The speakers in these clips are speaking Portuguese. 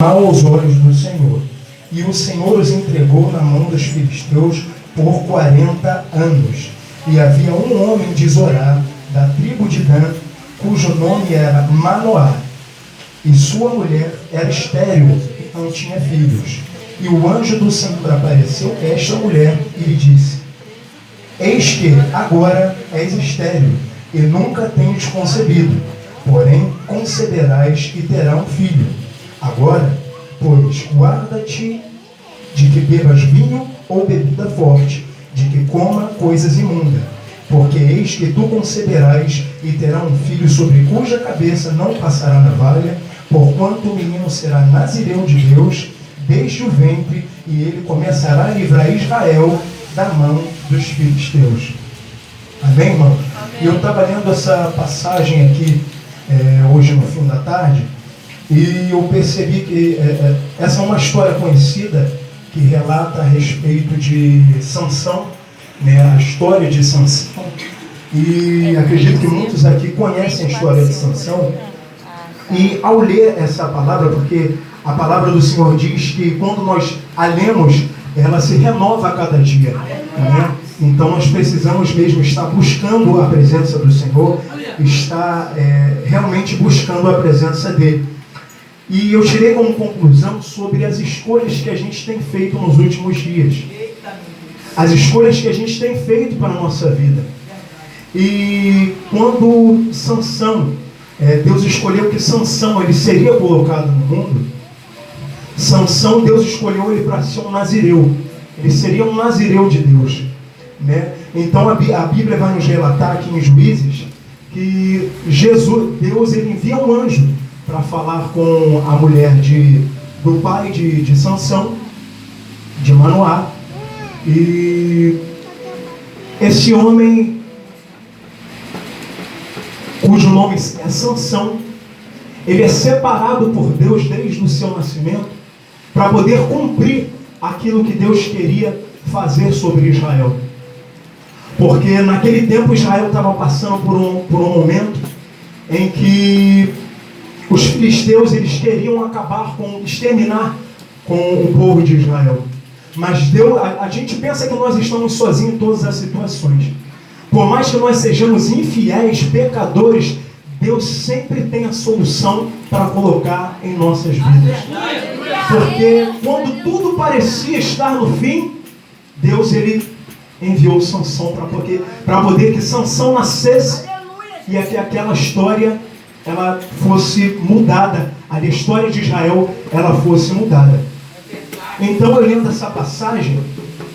aos olhos do Senhor. E o Senhor os entregou na mão dos filisteus por 40 anos. E havia um homem de Zorá, da tribo de Dan, cujo nome era Manoá. E sua mulher era estéril e não tinha filhos. E o anjo do Senhor apareceu a esta mulher e lhe disse: Eis que agora és estéril e nunca tens concebido, porém conceberás e terá um filho. Agora, pois, guarda-te de que bebas vinho ou bebida forte, de que coma coisas imundas, porque eis que tu conceberás e terá um filho sobre cuja cabeça não passará navalha, porquanto o menino será nazireu de Deus desde o ventre, e ele começará a livrar Israel da mão dos filisteus. Amém, irmão? E eu estava lendo essa passagem aqui hoje no fim da tarde, e eu percebi que essa é uma história conhecida que relata a respeito de Sansão, né, a história de Sansão. E acredito que muitos aqui conhecem a história de Sansão. E ao ler essa palavra, porque a palavra do Senhor diz que quando nós a lemos, ela se renova a cada dia, né? Então nós precisamos mesmo estar buscando a presença do Senhor, estar realmente buscando a presença dele. E eu tirei como conclusão sobre as escolhas que a gente tem feito nos últimos dias. As escolhas que a gente tem feito para a nossa vida. E quando Sansão, Deus escolheu que Sansão ele seria colocado no mundo, Sansão, Deus escolheu ele para ser um nazireu. Ele seria um nazireu de Deus, né? Então a Bíblia vai nos relatar aqui em Juízes que Deus ele envia um anjo para falar com a mulher do pai de Sansão, de Manoá. E esse homem, cujo nome é Sansão, ele é separado por Deus desde o seu nascimento para poder cumprir aquilo que Deus queria fazer sobre Israel. Porque naquele tempo Israel estava passando por um momento em que os filisteus eles queriam exterminar com o povo de Israel. Mas Deus, a gente pensa que nós estamos sozinhos em todas as situações. Por mais que nós sejamos infiéis, pecadores, Deus sempre tem a solução para colocar em nossas vidas. Porque quando tudo parecia estar no fim, Deus ele enviou Sansão para poder que Sansão nascesse e que aquela história ela fosse mudada, a história de Israel ela fosse mudada. Então, eu lendo essa passagem,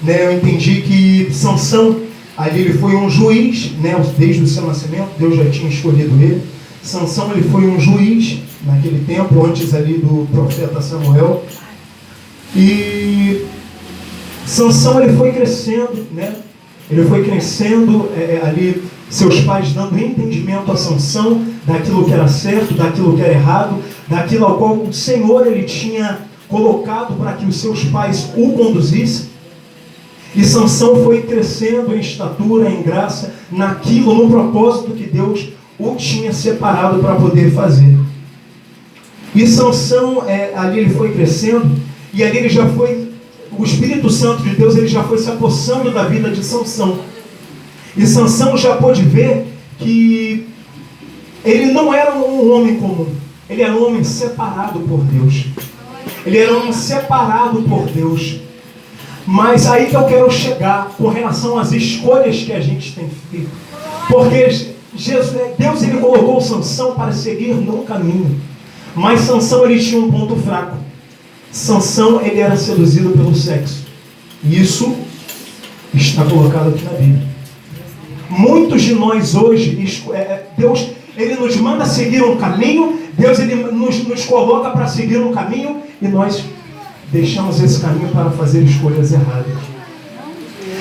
né, eu entendi que Sansão, ali ele foi um juiz, né, desde o seu nascimento, Deus já tinha escolhido ele. Sansão ele foi um juiz naquele tempo, antes ali do profeta Samuel. E Sansão ele foi crescendo, né? Ele foi crescendo ali, seus pais dando entendimento a Sansão daquilo que era certo, daquilo que era errado, daquilo ao qual o Senhor ele tinha colocado para que os seus pais o conduzissem. E Sansão foi crescendo em estatura, em graça, naquilo, no propósito que Deus o tinha separado para poder fazer. E Sansão, ali ele foi crescendo, e ali ele já foi, o Espírito Santo de Deus ele já foi se apossando da vida de Sansão. E Sansão já pôde ver que ele não era um homem comum, ele era um homem separado por Deus. Ele era um homem separado por Deus. Mas aí que eu quero chegar com relação às escolhas que a gente tem feito. Porque Deus ele colocou Sansão para seguir no caminho. Mas Sansão ele tinha um ponto fraco. Sansão ele era seduzido pelo sexo. Isso está colocado aqui na Bíblia. Muitos de nós hoje, Deus ele nos manda seguir um caminho, Deus ele nos coloca para seguir um caminho e nós deixamos esse caminho para fazer escolhas erradas.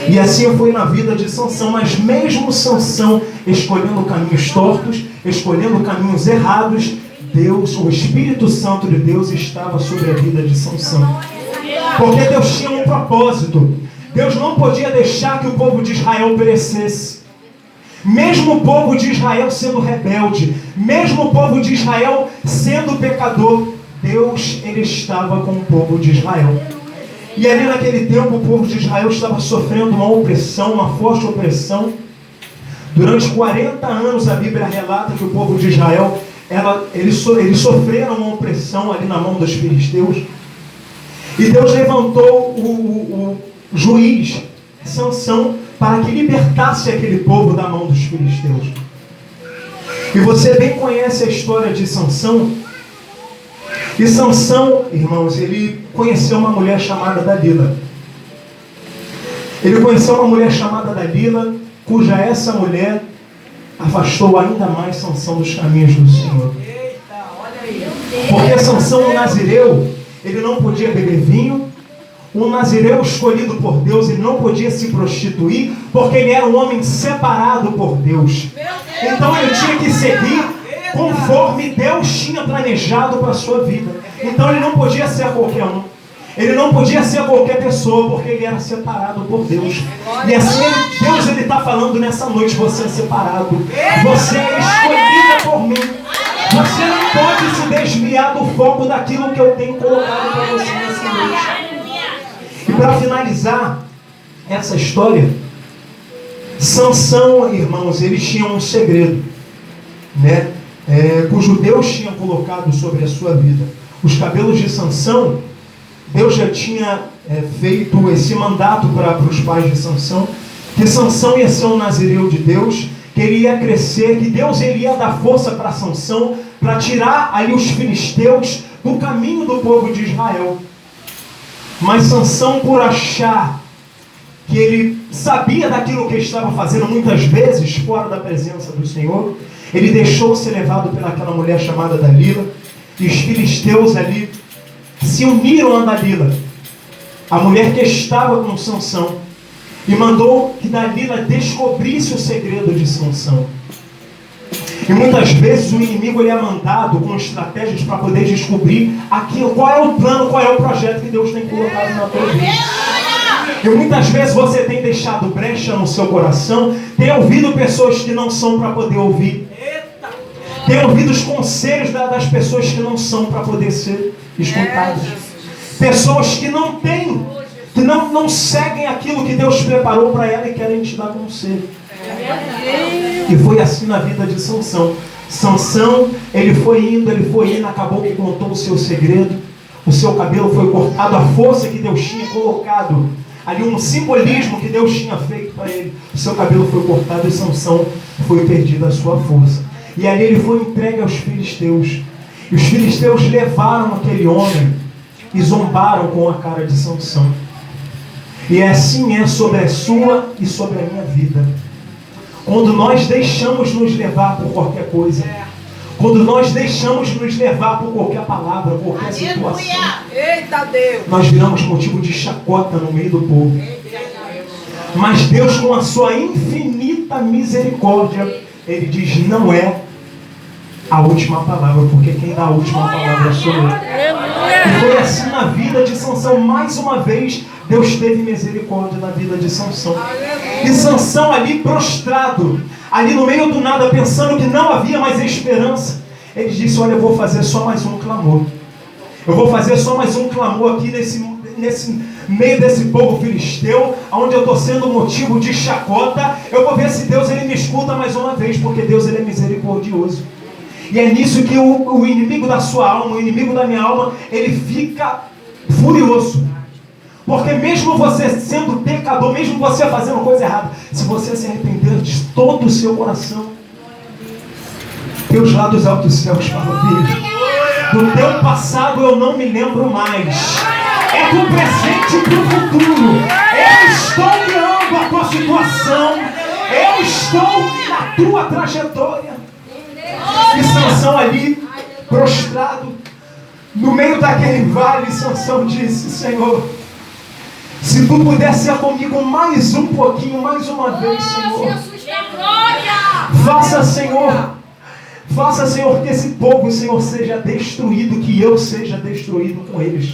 E assim foi na vida de Sansão, mas mesmo Sansão escolhendo caminhos tortos, escolhendo caminhos errados, Deus, o Espírito Santo de Deus estava sobre a vida de Sansão. Porque Deus tinha um propósito. Deus não podia deixar que o povo de Israel perecesse. Mesmo o povo de Israel sendo rebelde, mesmo o povo de Israel sendo pecador, Deus, ele estava com o povo de Israel. E ali naquele tempo, o povo de Israel estava sofrendo uma opressão, uma forte opressão. Durante 40 anos, a Bíblia relata que o povo de Israel, eles sofreram uma opressão ali na mão dos filisteus. E Deus levantou o juiz, Sansão, para que libertasse aquele povo da mão dos filisteus. E você bem conhece a história de Sansão. E Sansão, irmãos, ele conheceu uma mulher chamada Dalila. Ele conheceu uma mulher chamada Dalila, cuja essa mulher afastou ainda mais Sansão dos caminhos do Senhor. Porque Sansão, um nazireu, ele não podia beber vinho. Um nazireu escolhido por Deus, ele não podia se prostituir, porque ele era um homem separado por Deus. Então ele tinha que seguir conforme Deus tinha planejado para a sua vida. Então ele não podia ser qualquer um. Ele não podia ser qualquer pessoa, porque ele era separado por Deus. E assim Deus está falando nessa noite: você é separado, você é escolhida por mim. Você não pode se desviar do foco daquilo que eu tenho colocado para você nessa noite. E para finalizar essa história, Sansão, irmãos, eles tinham um segredo, né? Cujo Deus tinha colocado sobre a sua vida. Os cabelos de Sansão, Deus já tinha feito esse mandato para os pais de Sansão, que Sansão ia ser um nazireu de Deus, que ele ia crescer, que Deus ele ia dar força para Sansão, para tirar ali os filisteus do caminho do povo de Israel. Mas Sansão, por achar que ele sabia daquilo que ele estava fazendo, muitas vezes fora da presença do Senhor, ele deixou ser levado pelaquela mulher chamada Dalila, e os filisteus ali se uniram a Dalila, a mulher que estava com Sansão, e mandou que Dalila descobrisse o segredo de Sansão. E muitas vezes o inimigo ele é mandado com estratégias para poder descobrir aquilo, qual é o plano, qual é o projeto que Deus tem colocado na tua vida. E muitas vezes você tem deixado brecha no seu coração, tem ouvido pessoas que não são para poder ouvir, tem ouvido os conselhos das pessoas que não são para poder ser escutadas, pessoas que não têm, que não seguem aquilo que Deus preparou para ela e querem te dar conselho. E foi assim na vida de Sansão. Sansão, ele foi indo, acabou que contou o seu segredo. O seu cabelo foi cortado, a força que Deus tinha colocado ali, um simbolismo que Deus tinha feito para ele. O seu cabelo foi cortado e Sansão foi perdido a sua força. E ali ele foi entregue aos filisteus. E os filisteus levaram aquele homem e zombaram com a cara de Sansão. E assim é sobre a sua e sobre a minha vida. Quando nós deixamos nos levar por qualquer coisa, quando nós deixamos nos levar por qualquer palavra, qualquer situação, nós viramos motivo de chacota no meio do povo. Mas Deus, com a sua infinita misericórdia, Ele diz: não é a última palavra, porque quem dá a última palavra sou eu. E foi assim na vida de Sansão. Mais uma vez, Deus teve misericórdia na vida de Sansão. E Sansão ali prostrado, ali no meio do nada, pensando que não havia mais esperança, ele disse: olha, eu vou fazer só mais um clamor. Eu vou fazer só mais um clamor aqui nesse meio desse povo filisteu, onde eu estou sendo motivo de chacota. Eu vou ver se Deus ele me escuta mais uma vez, porque Deus ele é misericordioso. E é nisso que o inimigo da sua alma, o inimigo da minha alma, ele fica furioso. Porque mesmo você sendo pecador, mesmo você fazendo coisa errada, se você se arrepender de todo o seu coração, Deus lá dos altos céus fala: filho, do teu passado eu não me lembro mais. É do presente para o futuro. Eu estou guiando a tua situação. Eu estou na tua trajetória. E Sansão ali, prostrado, no meio daquele vale, Sansão disse: Senhor, se tu puder ser comigo mais um pouquinho, mais uma vez, Senhor. Faça, Senhor, que esse povo, Senhor, seja destruído, que eu seja destruído com eles.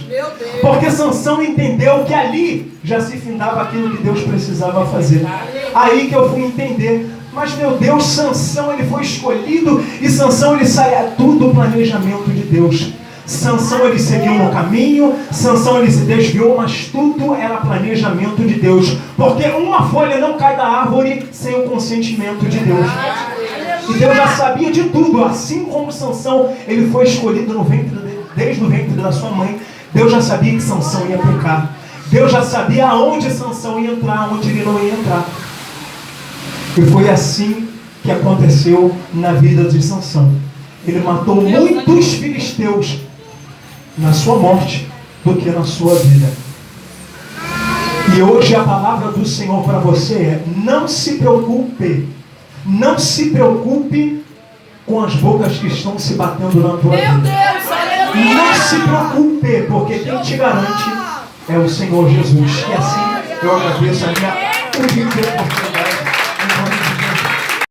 Porque Sansão entendeu que ali já se findava aquilo que Deus precisava fazer. Aí que eu fui entender. Mas, meu Deus, Sansão, ele foi escolhido, e Sansão, ele saía tudo do planejamento de Deus. Sansão ele seguiu no caminho, Sansão ele se desviou, mas tudo era planejamento de Deus, porque uma folha não cai da árvore sem o consentimento de Deus. E Deus já sabia de tudo, assim como Sansão ele foi escolhido desde o ventre da sua mãe. Deus já sabia que Sansão ia pecar. Deus já sabia aonde Sansão ia entrar, aonde ele não ia entrar. E foi assim que aconteceu na vida de Sansão. Ele matou muitos filisteus na sua morte do que na sua vida. E hoje a palavra do Senhor para você é: não se preocupe. Não se preocupe com as bocas que estão se batendo na tua vida. Não se preocupe, porque quem te garante é o Senhor Jesus. E assim eu agradeço a minha humilde oportunidade.